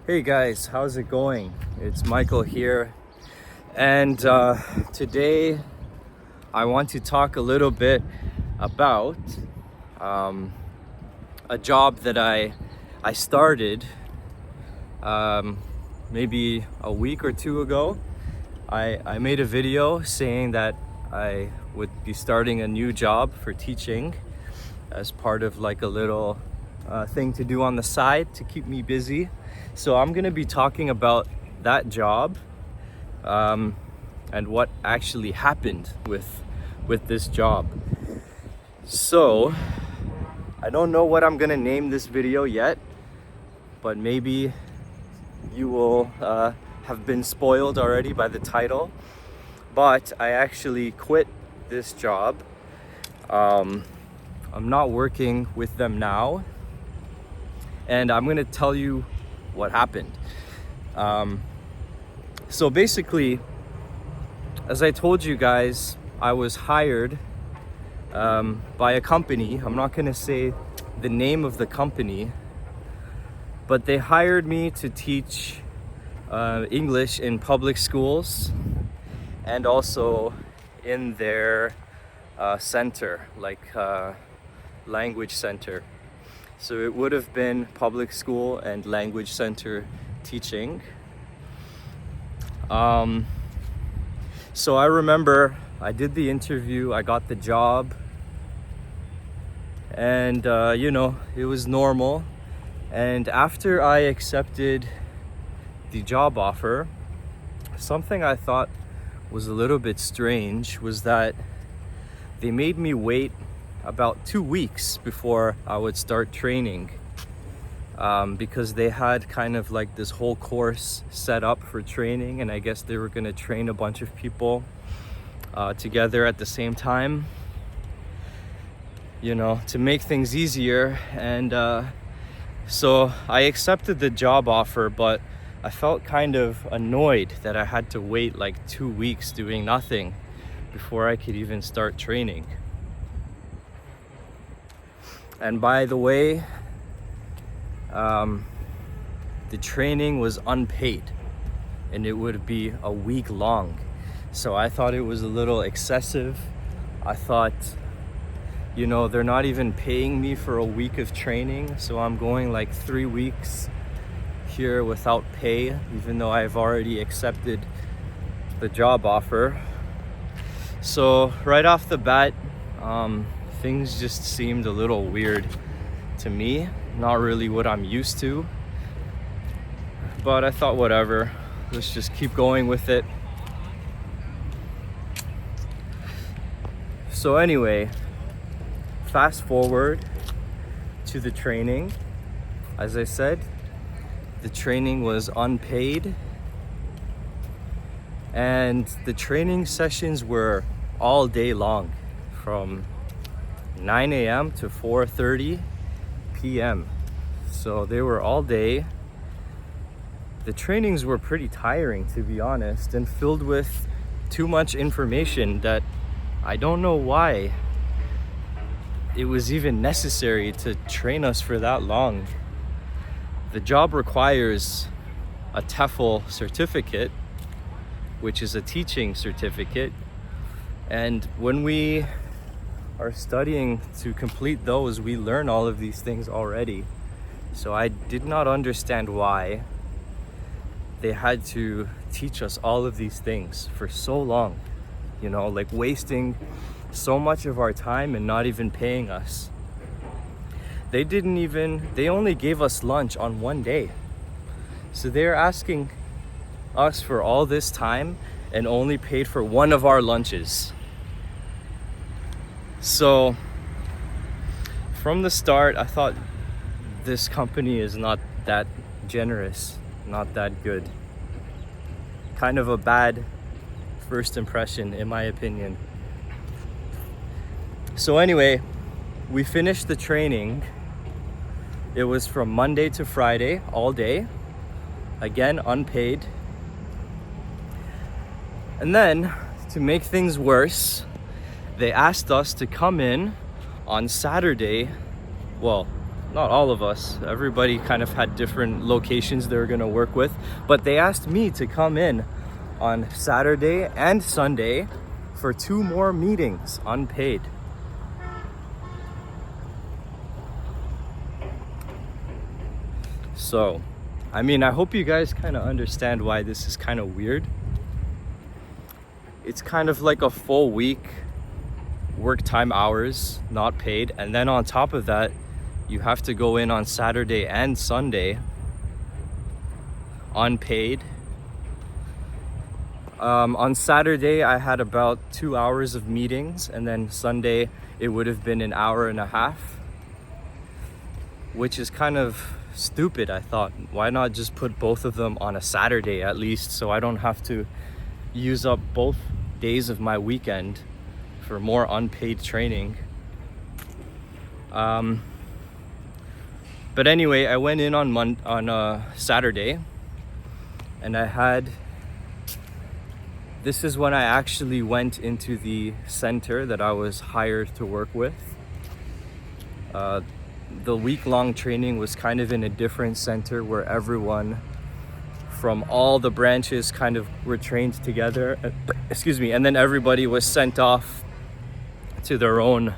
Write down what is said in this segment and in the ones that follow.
Hey guys, how's it going? It's Michael here, and today I want to talk a little bit about um, a job that I started maybe a week or two ago. I made a video saying that I would be starting a new job for teaching as part of like a little thing to do on the side to keep me busy. So I'm gonna be talking about that job and what actually happened with this job. So I don't know what I'm gonna name this video yet, but maybe you will have been spoiled already by the title. But I actually quit this job. I'm not working with them now, and I'm gonna tell you what happened. So basically, as I told you guys, I was hired by a company. I'm not gonna say the name of the company, but they hired me to teach English in public schools and also in their center, like language center. So it would have been public school and language center teaching. So I remember I did the interview, I got the job, and it was normal. And after I accepted the job offer, something I thought was a little bit strange was that they made me wait about 2 weeks before I would start training, because they had kind of like this whole course set up for training, and I guess they were going to train a bunch of people together at the same time, to make things easier. And so I accepted the job offer, but I felt kind of annoyed that I had to wait like 2 weeks doing nothing before I could even start training. And by the way, the training was unpaid and it would be a week long. So I thought it was a little excessive. I thought, they're not even paying me for a week of training. So I'm going like 3 weeks here without pay, even though I've already accepted the job offer. So right off the bat, things just seemed a little weird to me, not really what I'm used to. But I thought, whatever, let's just keep going with it. So anyway, fast forward to the training. As I said, the training was unpaid, and the training sessions were all day long, from 9 a.m. to 4:30 p.m. So they were all day. The trainings were pretty tiring, to be honest, and filled with too much information that I don't know why it was even necessary to train us for that long. The job requires a TEFL certificate, which is a teaching certificate. And when we are studying to complete those, we learn all of these things already. So I did not understand why they had to teach us all of these things for so long, like wasting so much of our time and not even paying us. They only gave us lunch on one day. So they're asking us for all this time and only paid for one of our lunches. So from the start, I thought this company is not that generous, not that good. Kind of a bad first impression, in my opinion. So anyway, we finished the training. It was from Monday to Friday, all day. Again, unpaid. And then, to make things worse, they asked us to come in on Saturday. Well, not all of us, everybody kind of had different locations they were going to work with, but they asked me to come in on Saturday and Sunday for 2 more meetings, unpaid. So, I mean, I hope you guys kind of understand why this is kind of weird. It's kind of like a full week work time hours, not paid, and then on top of that, you have to go in on Saturday and Sunday unpaid. On Saturday, I had about 2 hours of meetings, and then Sunday, it would have been an hour and a half, which is kind of stupid. I thought, why not just put both of them on a Saturday at least, so I don't have to use up both days of my weekend for more unpaid training. But anyway, I went in on Saturday, and this is when I actually went into the center that I was hired to work with. The week-long training was kind of in a different center where everyone from all the branches kind of were trained together. And then everybody was sent off to their own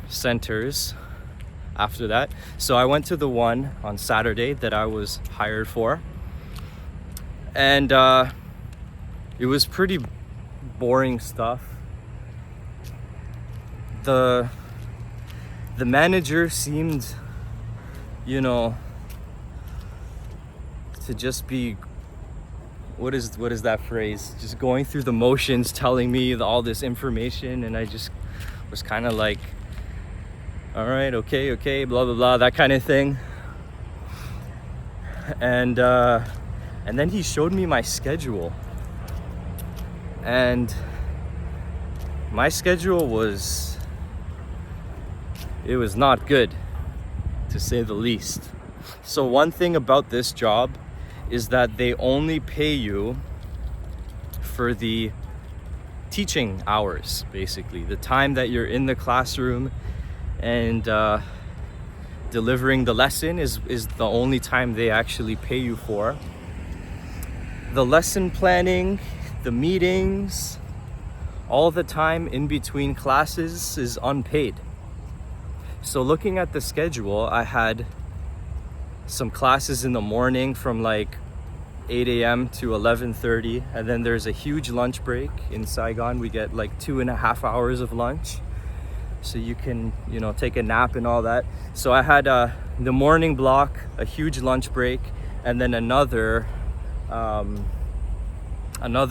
centers after that. So I went to the one on Saturday that I was hired for, and it was pretty boring stuff. The manager seemed, to just be, what is that phrase? Just going through the motions, telling me all this information, and I just was kind of like, all right, okay, blah blah blah, that kind of thing. And then he showed me my schedule, and my schedule was not good, to say the least. So one thing about this job is that they only pay you for the teaching hours, basically. The time that you're in the classroom and delivering the lesson is the only time they actually pay you for. The lesson planning, the meetings, all the time in between classes is unpaid. So looking at the schedule, I had some classes in the morning from like 8 a.m. to 11:30, and then there's a huge lunch break. In Saigon, we get like 2.5 hours of lunch, so you can take a nap and all that. So I had the morning block, a huge lunch break, and then another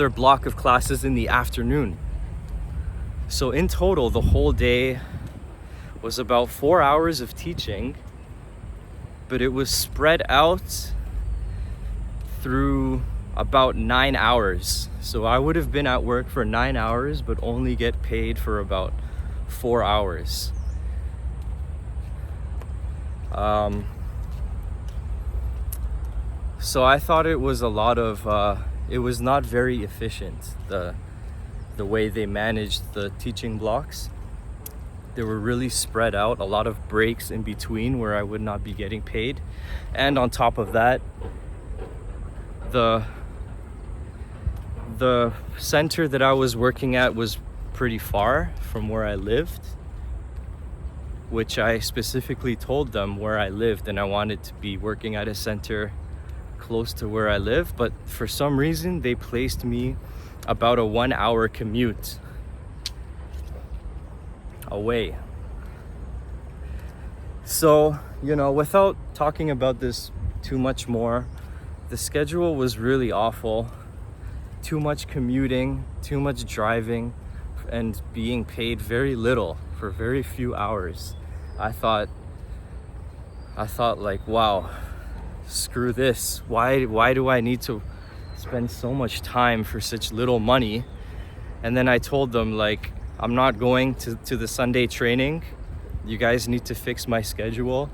block of classes in the afternoon. So in total, the whole day was about 4 hours of teaching, but it was spread out through about 9 hours. So I would have been at work for 9 hours, but only get paid for about 4 hours. So I thought it was it was not very efficient, the way they managed the teaching blocks. They were really spread out, a lot of breaks in between where I would not be getting paid. And on top of that, the center that I was working at was pretty far from where I lived, which I specifically told them where I lived, and I wanted to be working at a center close to where I live. But for some reason, they placed me about a 1-hour commute away. So, without talking about this too much more, the schedule was really awful. Too much commuting, too much driving, and being paid very little for very few hours. I thought like, wow, screw this. Why do I need to spend so much time for such little money? And then I told them, like, I'm not going to the Sunday training. You guys need to fix my schedule.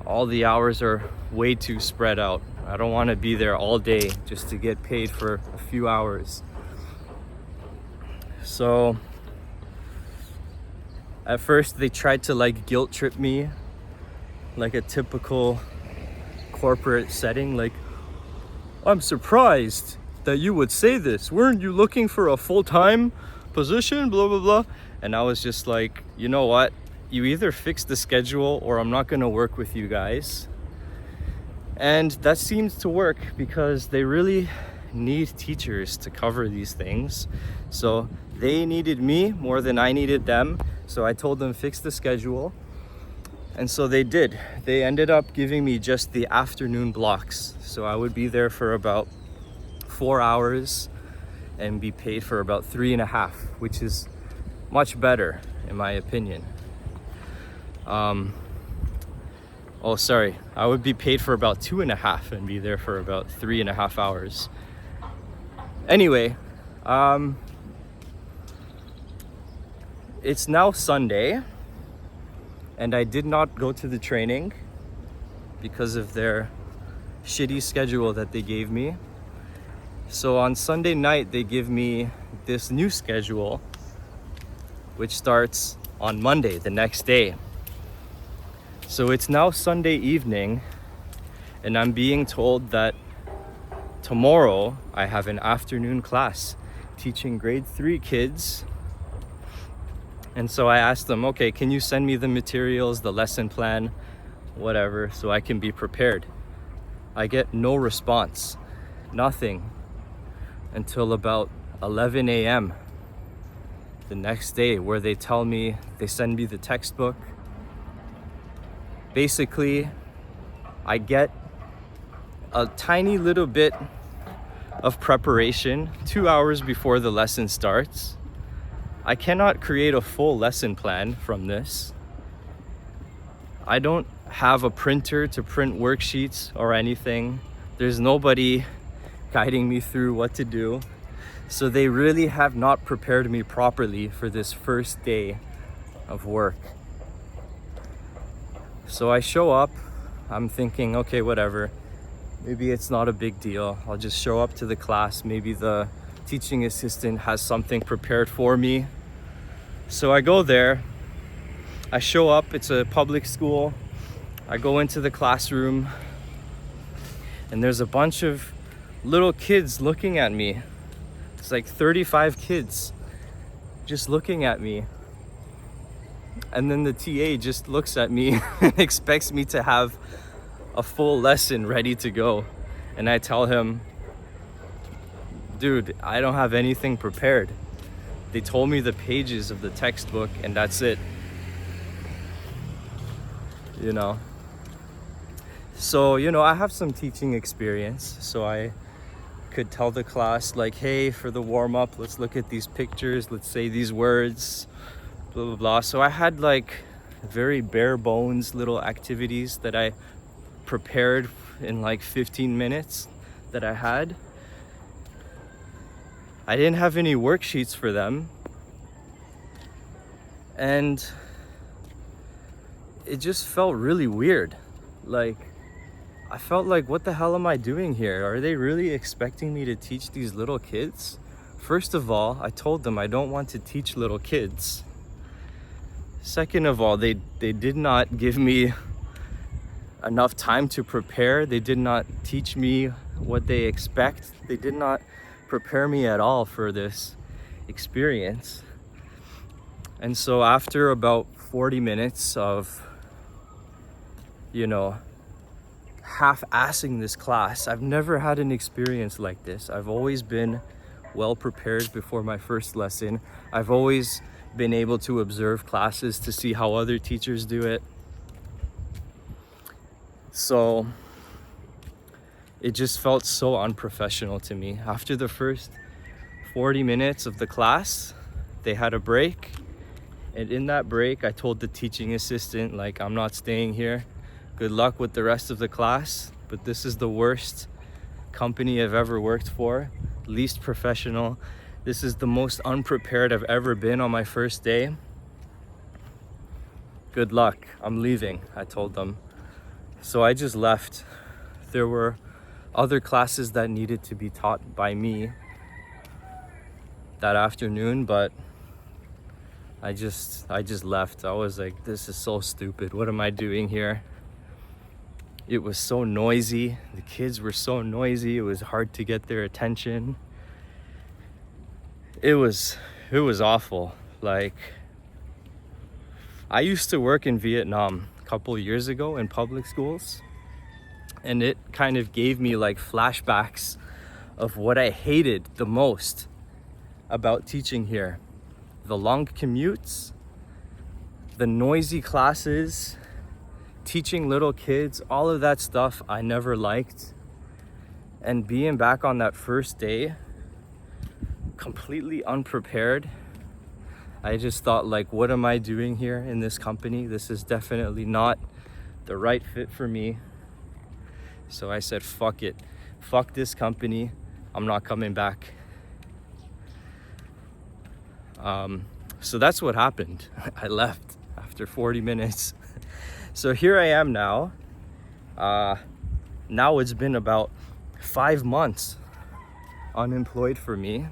All the hours are way too spread out. I don't want to be there all day just to get paid for a few hours. So at first they tried to like guilt trip me like a typical corporate setting, like, I'm surprised that you would say this. Weren't you looking for a full-time position? Blah, blah, blah. And I was just like, you know what? You either fix the schedule or I'm not gonna work with you guys. And that seems to work because they really need teachers to cover these things. So they needed me more than I needed them. So I told them fix the schedule. And so they did. They ended up giving me just the afternoon blocks. So I would be there for about 4 hours and be paid for about 3.5, which is much better in my opinion. Oh, sorry. I would be paid for about 2.5 and be there for about 3.5 hours. Anyway, it's now Sunday, and I did not go to the training because of their shitty schedule that they gave me. So on Sunday night, they give me this new schedule, which starts on Monday, the next day. So it's now Sunday evening, and I'm being told that tomorrow I have an afternoon class teaching grade 3 kids. And so I asked them, okay, can you send me the materials, the lesson plan, whatever, so I can be prepared? I get no response, nothing, until about 11 a.m. the next day, where they tell me, they send me the textbook. Basically, I get a tiny little bit of preparation 2 hours before the lesson starts. I cannot create a full lesson plan from this. I don't have a printer to print worksheets or anything. There's nobody guiding me through what to do. So they really have not prepared me properly for this first day of work. So I show up, I'm thinking, okay, whatever. Maybe it's not a big deal. I'll just show up to the class. Maybe the teaching assistant has something prepared for me. So I go there, I show up, it's a public school. I go into the classroom, and there's a bunch of little kids looking at me. It's like 35 kids just looking at me. And then the TA just looks at me and expects me to have a full lesson ready to go. And I tell him, dude, I don't have anything prepared. They told me the pages of the textbook and that's it. You know? So, I have some teaching experience. So I could tell the class, like, hey, for the warm-up, let's look at these pictures, let's say these words, blah, blah, blah. So I had like very bare bones little activities that I prepared in like 15 minutes that I had. I didn't have any worksheets for them. And it just felt really weird. Like, I felt like, what the hell am I doing here? Are they really expecting me to teach these little kids? First of all, I told them I don't want to teach little kids. Second of all, they did not give me enough time to prepare. They did not teach me what they expect. They did not prepare me at all for this experience. And so after about 40 minutes of, half-assing this class, I've never had an experience like this. I've always been well prepared before my first lesson. I've always been able to observe classes to see how other teachers do it. So it just felt so unprofessional to me. After the first 40 minutes of the class, they had a break. And in that break, I told the teaching assistant, like, I'm not staying here. Good luck with the rest of the class, but this is the worst company I've ever worked for, least professional. This is the most unprepared I've ever been on my first day. Good luck, I'm leaving, I told them. So I just left. There were other classes that needed to be taught by me that afternoon, but I just left. I was like, this is so stupid. What am I doing here? It was so noisy. The kids were so noisy. It was hard to get their attention. It was awful. Like, I used to work in Vietnam a couple years ago in public schools, and it kind of gave me like flashbacks of what I hated the most about teaching here. The long commutes, the noisy classes, teaching little kids, all of that stuff I never liked. And being back on that first day, completely unprepared, I just thought, like, what am I doing here in this company? This is definitely not the right fit for me. So I said, fuck it. Fuck this company. I'm not coming back. So that's what happened. I left after 40 minutes. So here I am now. Now it's been about 5 months unemployed for me.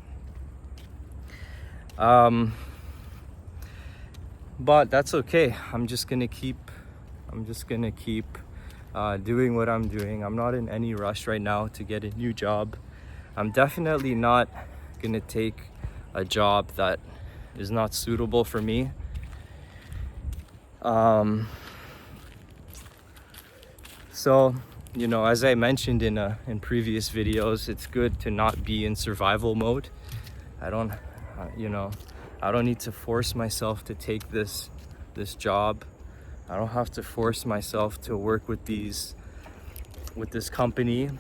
But that's okay. I'm just gonna keep doing what I'm doing. I'm not in any rush right now to get a new job. I'm definitely not gonna take a job that is not suitable for me. So, you know, as I mentioned in previous videos, it's good to not be in survival mode. I don't need to force myself to take this job. I don't have to force myself to work with this company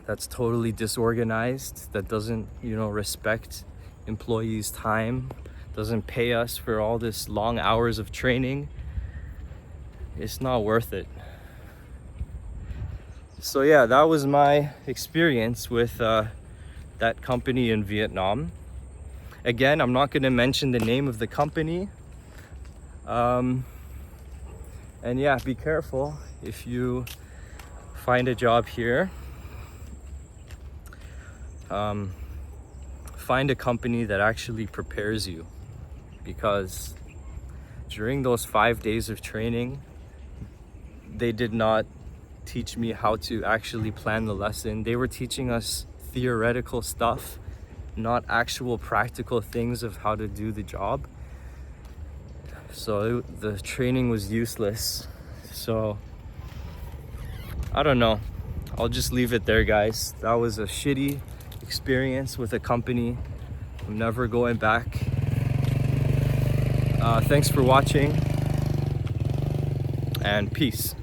that's totally disorganized, that doesn't, respect employees' time, doesn't pay us for all this long hours of training. It's not worth it. So yeah, that was my experience with that company in Vietnam. Again, I'm not going to mention the name of the company. And yeah, be careful if you find a job here. Find a company that actually prepares you, because during those 5 days of training, they did not teach me how to actually plan the lesson. They were teaching us theoretical stuff, not actual practical things of how to do the job. So the training was useless. So I don't know. I'll just leave it there, guys. That was a shitty experience with a company. I'm never going back. Thanks for watching, and peace.